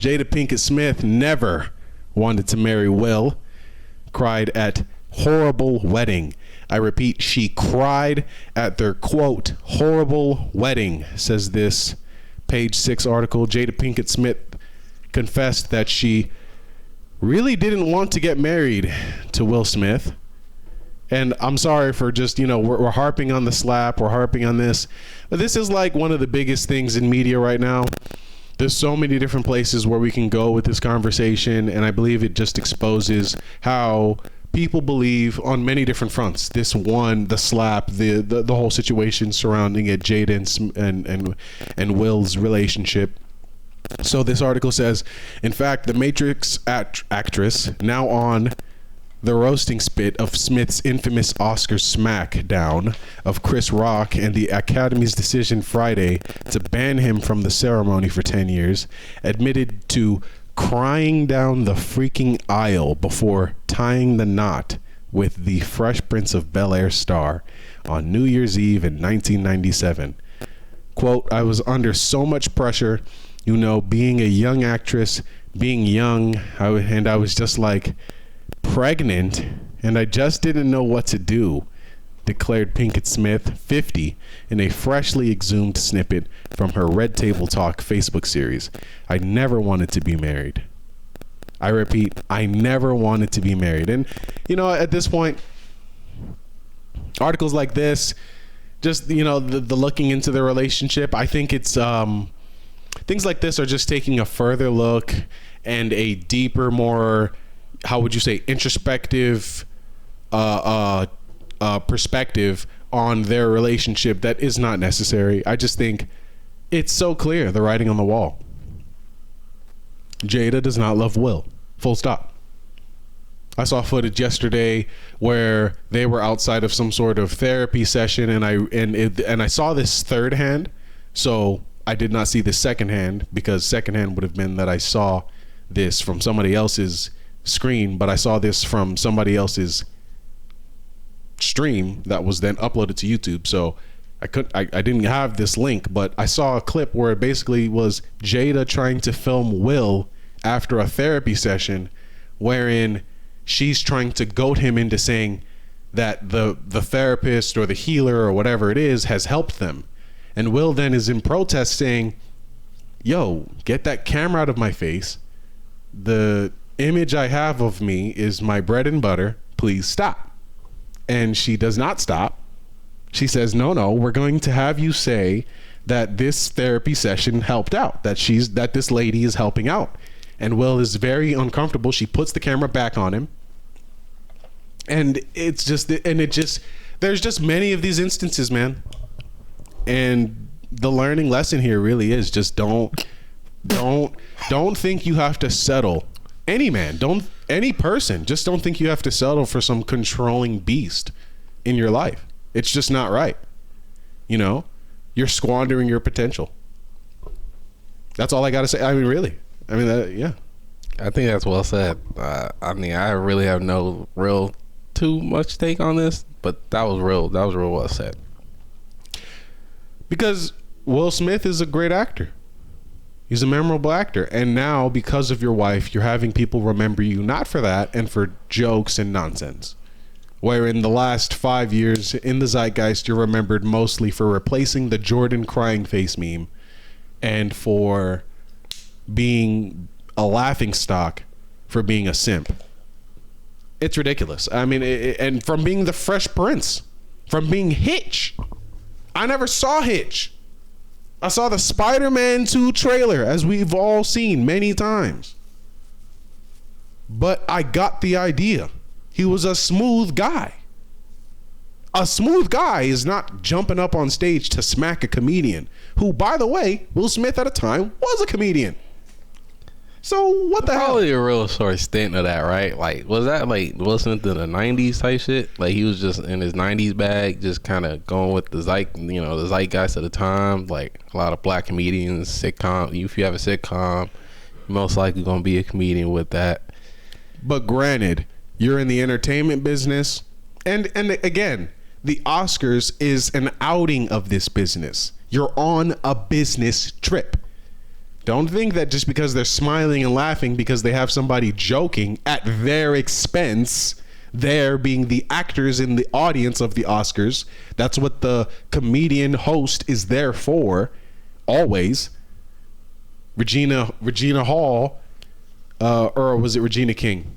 Jada Pinkett Smith never wanted to marry Will. Cried at horrible wedding. I repeat, she cried at their, quote, horrible wedding, says this Page 6 article. Jada Pinkett Smith confessed that she really didn't want to get married to Will Smith. And I'm sorry for just, we're harping on the slap, we're harping on this. But this is like one of the biggest things in media right now. There's so many different places where we can go with this conversation, and I believe it just exposes how people believe on many different fronts. This one, the slap, the whole situation surrounding it, Jada and Will's relationship. So this article says, in fact, the Matrix actress, now on the roasting spit of Smith's infamous Oscar smackdown of Chris Rock and the Academy's decision Friday to ban him from the ceremony for 10 years, admitted to crying down the freaking aisle before tying the knot with the Fresh Prince of Bel-Air star on New Year's Eve in 1997. Quote, I was under so much pressure, being a young actress, being young, and I was just like pregnant, and I just didn't know what to do, declared Pinkett Smith, 50, in a freshly exhumed snippet from her Red Table Talk Facebook series. I never wanted to be married. I repeat, I never wanted to be married. And, at this point, articles like this, just, the looking into the relationship, I think it's, things like this are just taking a further look and a deeper, more, how would you say, introspective perspective on their relationship that is not necessary. I just think it's so clear, the writing on the wall. Jada does not love Will. Full stop. I saw footage yesterday where they were outside of some sort of therapy session, and I saw this third hand. So I did not see the second hand, because second hand would have been that I saw this from somebody else's screen, but I saw this from somebody else's stream that was then uploaded to YouTube. So I didn't have this link, but I saw a clip where it basically was Jada trying to film Will after a therapy session, wherein she's trying to goad him into saying that the therapist or the healer or whatever it is has helped them. And Will then is in protest saying, yo, get that camera out of my face. The image I have of me is my bread and butter. Please stop. And she does not stop. She says, no, we're going to have you say that this therapy session helped out, that this lady is helping out. And Will is very uncomfortable. She puts the camera back on him. And there's just many of these instances, man. And the learning lesson here really is just don't think you have to settle. Any person, just don't think you have to settle for some controlling beast in your life. It's just not right. You're squandering your potential. That's all I got to say. I mean, really. Yeah. I think that's well said. I really have no real too much take on this, but that was real well said. Because Will Smith is a great actor. He's a memorable actor. And now, because of your wife, you're having people remember you not for that and for jokes and nonsense. Where in the last 5 years in the zeitgeist, you're remembered mostly for replacing the Jordan crying face meme and for being a laughing stock for being a simp. It's ridiculous. I mean, and from being the Fresh Prince, from being Hitch. I never saw Hitch. I saw the Spider-Man 2 trailer, as we've all seen many times. But I got the idea. He was a smooth guy. A smooth guy is not jumping up on stage to smack a comedian, who, by the way, Will Smith at a time was a comedian. So what the hell? Probably a real short stint of that, right? Like, was that like Will Smith in the 90s type shit? Like, he was just in his 90s bag, just kind of going with the zeitgeist of the time. Like, a lot of black comedians, sitcom. If you have a sitcom, you're most likely going to be a comedian with that. But granted, you're in the entertainment business. And again, the Oscars is an outing of this business. You're on a business trip. Don't think that just because they're smiling and laughing because they have somebody joking at their expense, they're being the actors in the audience of the Oscars. That's what the comedian host is there for, always. Regina Hall, or was it Regina King?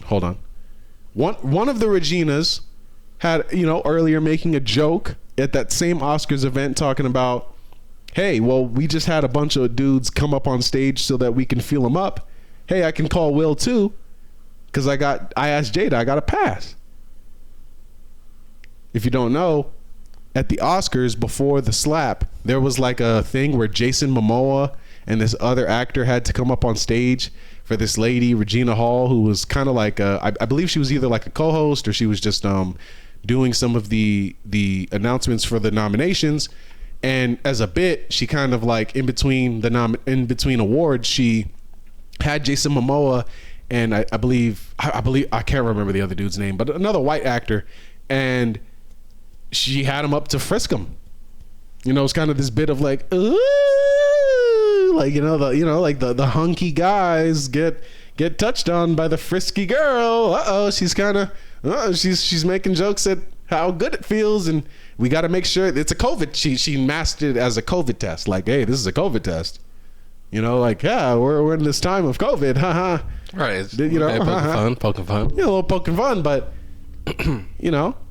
Hold on. One of the Reginas had, earlier making a joke at that same Oscars event talking about, hey, well, we just had a bunch of dudes come up on stage so that we can feel them up. Hey, I can call Will too, because I asked Jada, I got a pass. If you don't know, at the Oscars before the slap, there was like a thing where Jason Momoa and this other actor had to come up on stage for this lady, Regina Hall, who was kind of like I believe she was either like a co-host or she was just doing some of the announcements for the nominations. And as a bit, she kind of like in between awards, she had Jason Momoa and I believe I can't remember the other dude's name, but another white actor, and she had him up to frisk him. It's kind of this bit of like, ooh, like the hunky guys get touched on by the frisky girl. She's kind of she's making jokes at how good it feels, and we got to make sure it's a COVID. She masked it as a COVID test. Like, hey, this is a COVID test. Like, yeah, we're in this time of COVID, haha. Right. Poking fun. Yeah, a little poking fun, but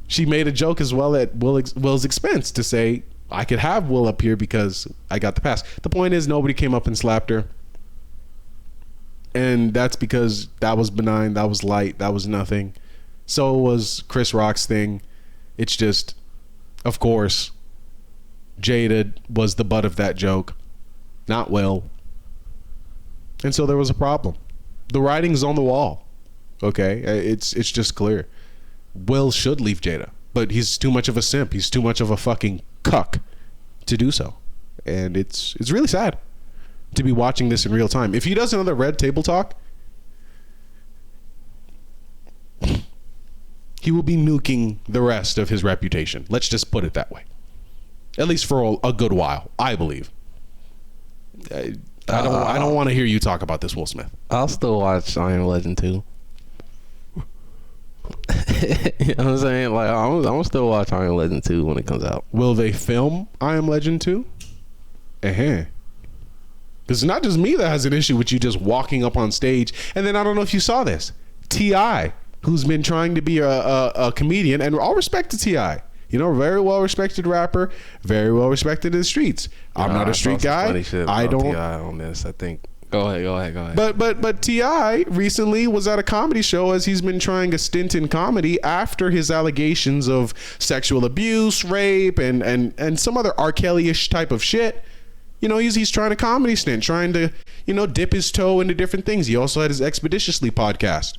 she made a joke as well at Will's expense to say, I could have Will up here because I got the pass. The point is, nobody came up and slapped her. And that's because that was benign, that was light, that was nothing. So was Chris Rock's thing. It's just, of course, Jada was the butt of that joke, not Will. And so there was a problem. The writing's on the wall. Okay? It's just clear. Will should leave Jada, but he's too much of a simp. He's too much of a fucking cuck to do so. And it's really sad to be watching this in real time. If he does another Red Table Talk, he will be nuking the rest of his reputation. Let's just put it that way. At least for a good while, I believe. I don't want to hear you talk about this, Will Smith. I'll still watch I Am Legend 2. You know what I'm saying? Like, I'm still watch I Am Legend 2 when it comes out. Will they film I Am Legend 2? Because it's not just me that has an issue with you just walking up on stage. And then I don't know if you saw this. T.I., who's been trying to be a comedian, and all respect to T.I., very well respected rapper, very well respected in the streets. I'm not a street guy. I don't. T.I. on this, I think. Go ahead. But T.I. recently was at a comedy show as he's been trying a stint in comedy after his allegations of sexual abuse, rape, and some other R. Kelly-ish type of shit. He's trying a comedy stint, trying to, dip his toe into different things. He also had his Expeditiously podcast.